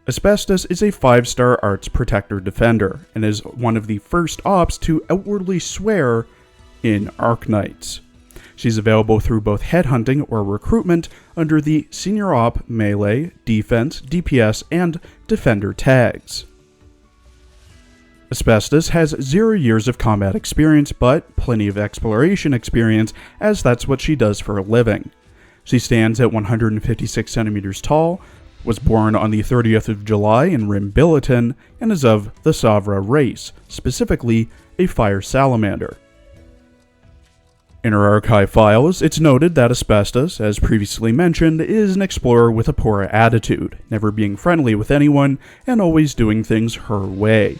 Asbestos is a 5-star arts protector defender, and is one of the first ops to outwardly swear in Arknights. She's available through both headhunting or recruitment under the Senior Op, Melee, Defense, DPS, and Defender tags. Asbestos has 0 years of combat experience, but plenty of exploration experience, as that's what she does for a living. She stands at 156 centimeters tall, was born on the 30th of July in Rimbilliton, and is of the Savra race, specifically a fire salamander. In her archive files, it's noted that Asbestos, as previously mentioned, is an explorer with a poor attitude, never being friendly with anyone, and always doing things her way.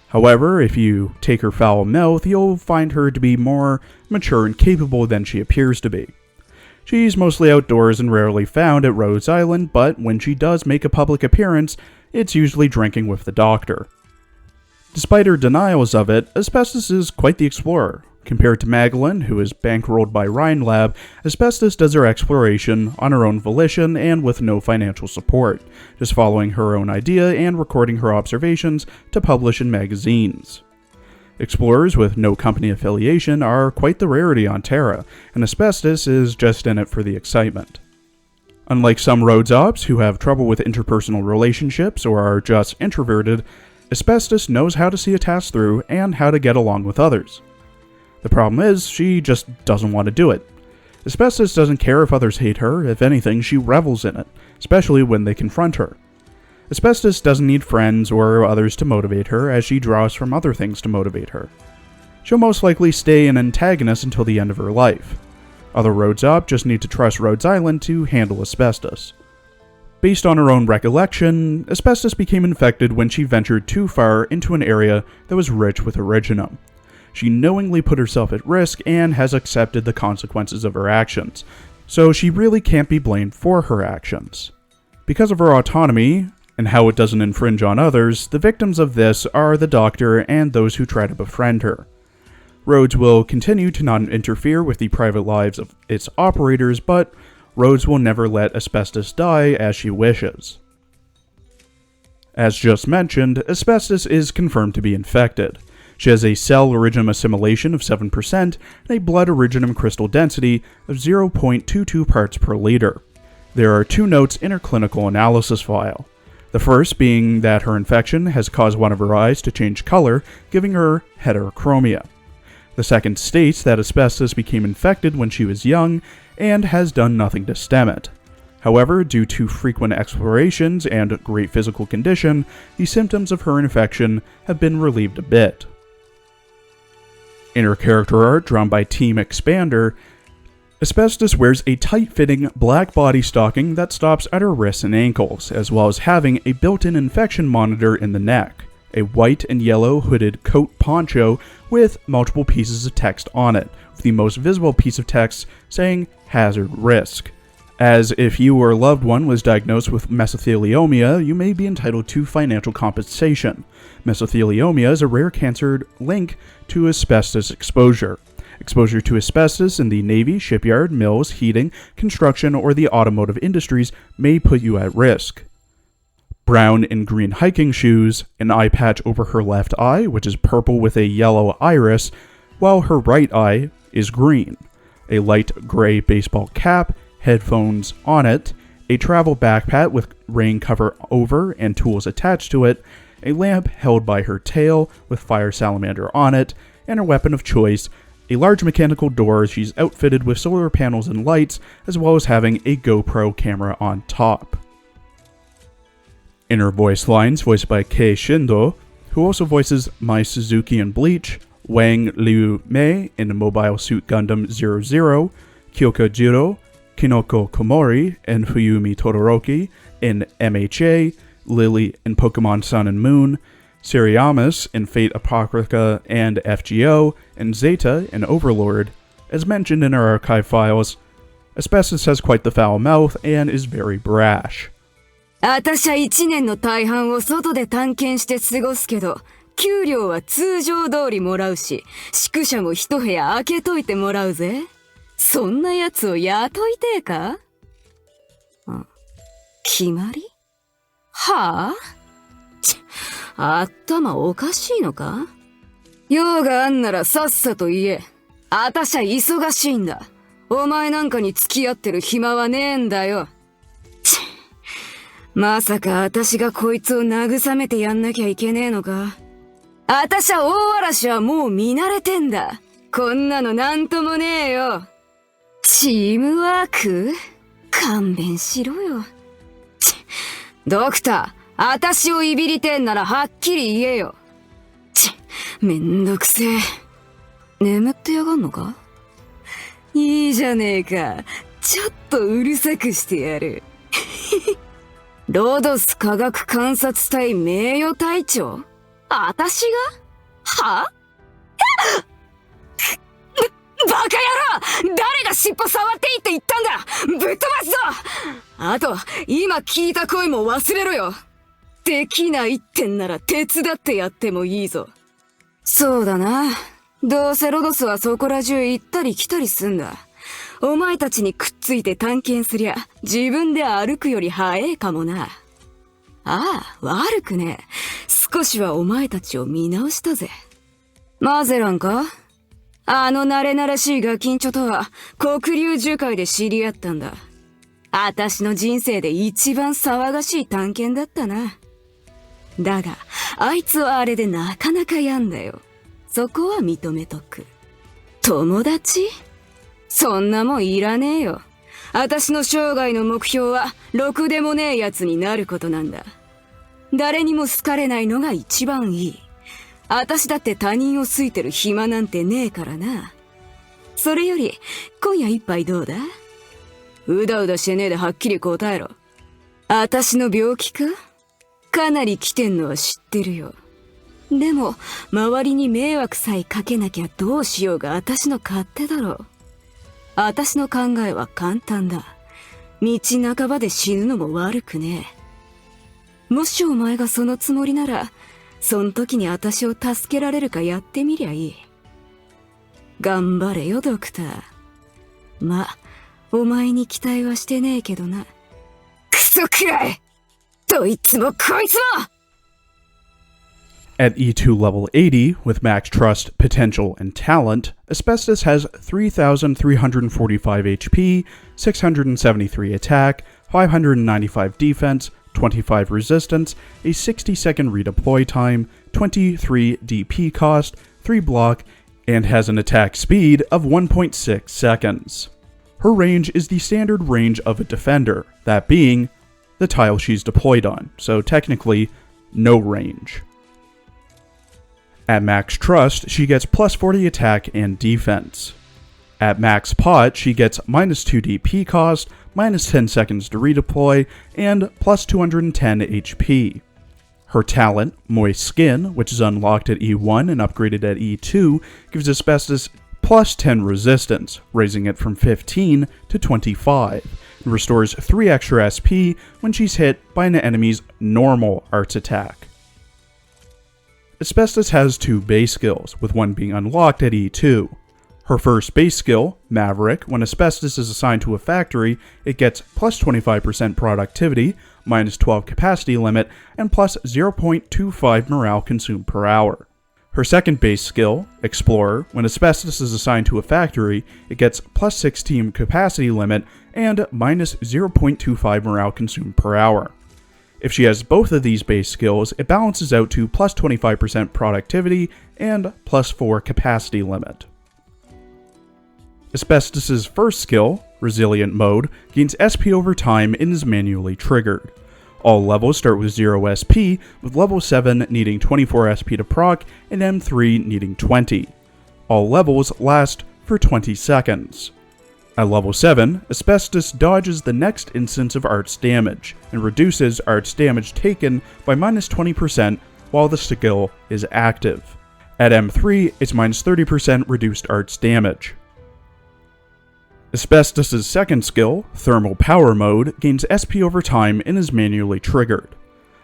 However, if you take her foul mouth, you'll find her to be more mature and capable than she appears to be. She's mostly outdoors and rarely found at Rhodes Island, but when she does make a public appearance, it's usually drinking with the doctor. Despite her denials of it, Asbestos is quite the explorer. Compared to Magdalene, who is bankrolled by Rhinelab, Asbestos does her exploration on her own volition and with no financial support, just following her own idea and recording her observations to publish in magazines. Explorers with no company affiliation are quite the rarity on Terra, and Asbestos is just in it for the excitement. Unlike some Rhodes Ops who have trouble with interpersonal relationships or are just introverted, Asbestos knows how to see a task through and how to get along with others. The problem is, she just doesn't want to do it. Asbestos doesn't care if others hate her. If anything, she revels in it, especially when they confront her. Asbestos doesn't need friends or others to motivate her, as she draws from other things to motivate her. She'll most likely stay an antagonist until the end of her life. Other Rhodes Op just need to trust Rhodes Island to handle Asbestos. Based on her own recollection, Asbestos became infected when she ventured too far into an area that was rich with originum. She knowingly put herself at risk and has accepted the consequences of her actions, so she really can't be blamed for her actions. Because of her autonomy, and how it doesn't infringe on others, the victims of this are the doctor and those who try to befriend her. Rhodes will continue to not interfere with the private lives of its operators, but Rhodes will never let Asbestos die as she wishes. As just mentioned, Asbestos is confirmed to be infected. She has a cell originum assimilation of 7% and a blood originum crystal density of 0.22 parts per liter. There are 2 notes in her clinical analysis file. The first being that her infection has caused one of her eyes to change color, giving her heterochromia. The second states that Asbestos became infected when she was young and has done nothing to stem it. However, due to frequent explorations and great physical condition, the symptoms of her infection have been relieved a bit. In her character art, drawn by Team Expander, Asbestos wears a tight-fitting black body stocking that stops at her wrists and ankles, as well as having a built-in infection monitor in the neck, a white and yellow hooded coat poncho with multiple pieces of text on it, with the most visible piece of text saying hazard risk. As if you or a loved one was diagnosed with mesothelioma, you may be entitled to financial compensation. Mesothelioma is a rare cancer linked to asbestos exposure. Exposure to asbestos in the Navy, shipyard, mills, heating, construction, or the automotive industries may put you at risk. Brown and green hiking shoes, an eye patch over her left eye, which is purple with a yellow iris, while her right eye is green. A light gray baseball cap, headphones on it, a travel backpack with rain cover over and tools attached to it, a lamp held by her tail with fire salamander on it, and her weapon of choice, a large mechanical door. She's outfitted with solar panels and lights, as well as having a GoPro camera on top. In her voice lines, voiced by Kei Shindo, who also voices Mai Suzuki in Bleach, Wang Liu Mei in Mobile Suit Gundam 00, Kyoka Jiro, Kinoko Komori, and Fuyumi Todoroki in MHA, Lily in Pokemon Sun and Moon, Siriamus in Fate Apocrypha and FGO, and Zeta in Overlord. As mentioned in our archive files, Asbestos has quite the foul mouth and is very brash. 私は1年の大半を外で探検して過ごすけど、給料は通常通りもらうし、宿舎も一部屋開けといてもらうぜ。そんな奴を雇いてえか？決まり？はあ？頭おかしいのか？用があんならさっさと言え。あたしゃ忙しいんだ。お前なんかに付き合ってる暇はねえんだよ。まさかあたしがこいつを慰めてやんなきゃいけねえのか？あたしゃ大嵐はもう見慣れてんだ。こんなのなんともねえよ。チームワーク？勘弁しろよ。ドクター、あたしをいびりてんならはっきり言えよ。めんどくせえ。眠ってやがんのか？いいじゃねえか。ちょっとうるさくしてやる。ロドス科学観察隊名誉隊長？あたしが？は？バカ野郎！誰が尻尾触っていいって言ったんだ！ぶっ飛ばすぞ！あと、今聞いた声も忘れろよ。できないってんなら手伝ってやってもいいぞ。そうだな。どうせロドスはそこら中行ったり来たりすんだ。お前たちにくっついて探検すりゃ、自分で歩くより早えかもな。ああ、悪くねえ。少しはお前たちを見直したぜ。マゼランか？あの慣れ慣れしいガキンチョとは、黒竜樹海で知り合ったんだ。あたしの人生で一番騒がしい探検だったな。だが、あいつはあれでなかなかやんだよ。そこは認めとく。友達？そんなもんいらねえよ。あたしの生涯の目標は、ろくでもねえ奴になることなんだ。誰にも好かれないのが一番いい。あたしだって他人を好いてる暇なんてねえからな。それより、今夜一杯どうだ？うだうだしてねえではっきり答えろ。あたしの病気か？かなり来てんのは知ってるよ。でも、周りに迷惑さえかけなきゃどうしようがあたしの勝手だろ。あたしの考えは簡単だ。道半ばで死ぬのも悪くねえ。もしお前がそのつもりなら、そん時にあたしを助けられるかやってみりゃいい。頑張れよ、ドクター。ま、お前に期待はしてねえけどな。クソくらい！どいつもこいつも！ At E2 level 80, with max trust, potential, and talent, Asbestos has 3,345 HP, 673 attack, 595 defense, 25 resistance, a 60-second redeploy time, 23 DP cost, 3 block, and has an attack speed of 1.6 seconds. Her range is the standard range of a defender, that being the tile she's deployed on, so technically, no range. At max trust, she gets plus 40 attack and defense. At max pot, she gets minus 2 DP cost, minus 10 seconds to redeploy, and plus 210 HP. Her talent, Moist Skin, which is unlocked at E1 and upgraded at E2, gives Asbestos plus 10 resistance, raising it from 15 to 25, and restores 3 extra SP when she's hit by an enemy's normal arts attack. Asbestos has 2 base skills, with one being unlocked at E2. Her first base skill, Maverick, when Asbestos is assigned to a factory, it gets plus 25% productivity, minus 12 capacity limit, and plus 0.25 morale consumed per hour. Her second base skill, Explorer, when Asbestos is assigned to a factory, it gets plus 16 capacity limit and minus 0.25 morale consumed per hour. If she has both of these base skills, it balances out to plus 25% productivity and plus 4 capacity limit. Asbestos' first skill, Resilient Mode, gains SP over time and is manually triggered. All levels start with 0 SP, with level 7 needing 24 SP to proc and M3 needing 20. All levels last for 20 seconds. At level 7, Asbestos dodges the next instance of Art's damage, and reduces Art's damage taken by minus 20% while the skill is active. At M3, it's minus 30% reduced Art's damage. Asbestos' second skill, Thermal Power Mode, gains SP over time and is manually triggered.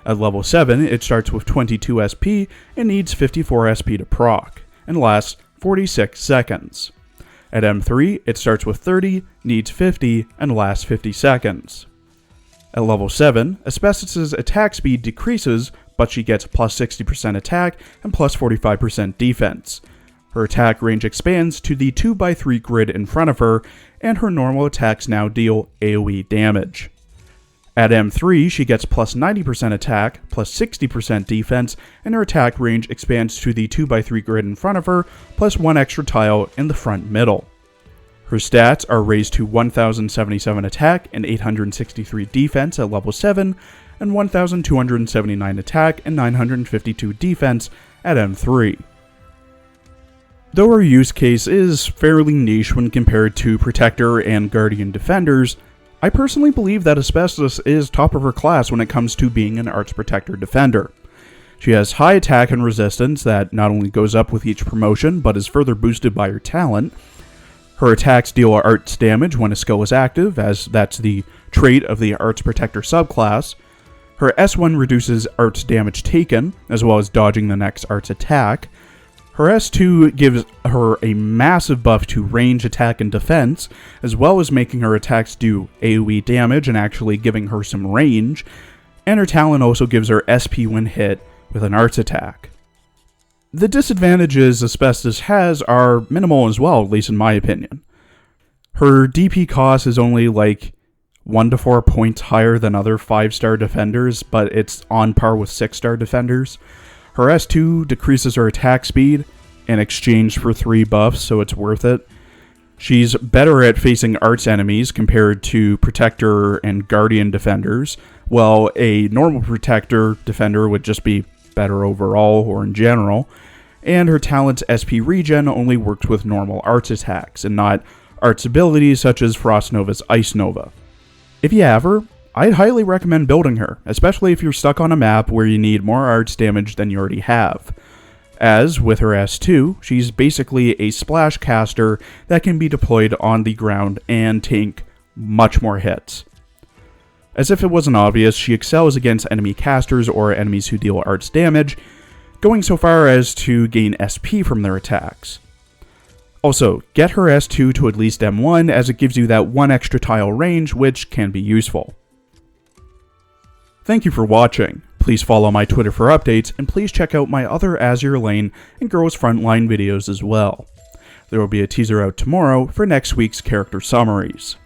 At level 7, it starts with 22 SP and needs 54 SP to proc, and lasts 46 seconds. At M3, it starts with 30, needs 50, and lasts 50 seconds. At level 7, Asbestos' attack speed decreases, but she gets plus 60% attack and plus 45% defense. Her attack range expands to the 2x3 grid in front of her, and her normal attacks now deal AoE damage. At M3, she gets plus 90% attack, plus 60% defense, and her attack range expands to the 2x3 grid in front of her, plus 1 extra tile in the front middle. Her stats are raised to 1077 attack and 863 defense at level 7, and 1279 attack and 952 defense at M3. Though her use case is fairly niche when compared to Protector and Guardian Defenders, I personally believe that Asbestos is top of her class when it comes to being an Arts Protector Defender. She has high attack and resistance that not only goes up with each promotion, but is further boosted by her talent. Her attacks deal arts damage when a skill is active, as that's the trait of the Arts Protector subclass. Her S1 reduces arts damage taken, as well as dodging the next arts attack. Her S2 gives her a massive buff to range, attack, and defense, as well as making her attacks do AoE damage and actually giving her some range. And her talent also gives her SP when hit with an arts attack. The disadvantages Asbestos has are minimal as well, at least in my opinion. Her DP cost is only like 1 to 4 points higher than other 5-star defenders, but it's on par with 6-star defenders. Her S2 decreases her attack speed in exchange for 3 buffs, so it's worth it. She's better at facing arts enemies compared to Protector and Guardian defenders, while a normal Protector defender would just be better overall or in general. And her talent's SP regen only works with normal arts attacks, and not arts abilities such as Frost Nova's Ice Nova. If you have her, I'd highly recommend building her, especially if you're stuck on a map where you need more arts damage than you already have. As, with her S2, she's basically a splash caster that can be deployed on the ground and tank much more hits. As if it wasn't obvious, she excels against enemy casters or enemies who deal arts damage, going so far as to gain SP from their attacks. Also, get her S2 to at least M1 as it gives you that 1 extra tile range, which can be useful. Thank you for watching. Please follow my Twitter for updates, and please check out my other Azure Lane and Girls Frontline videos as well. There will be a teaser out tomorrow for next week's character summaries.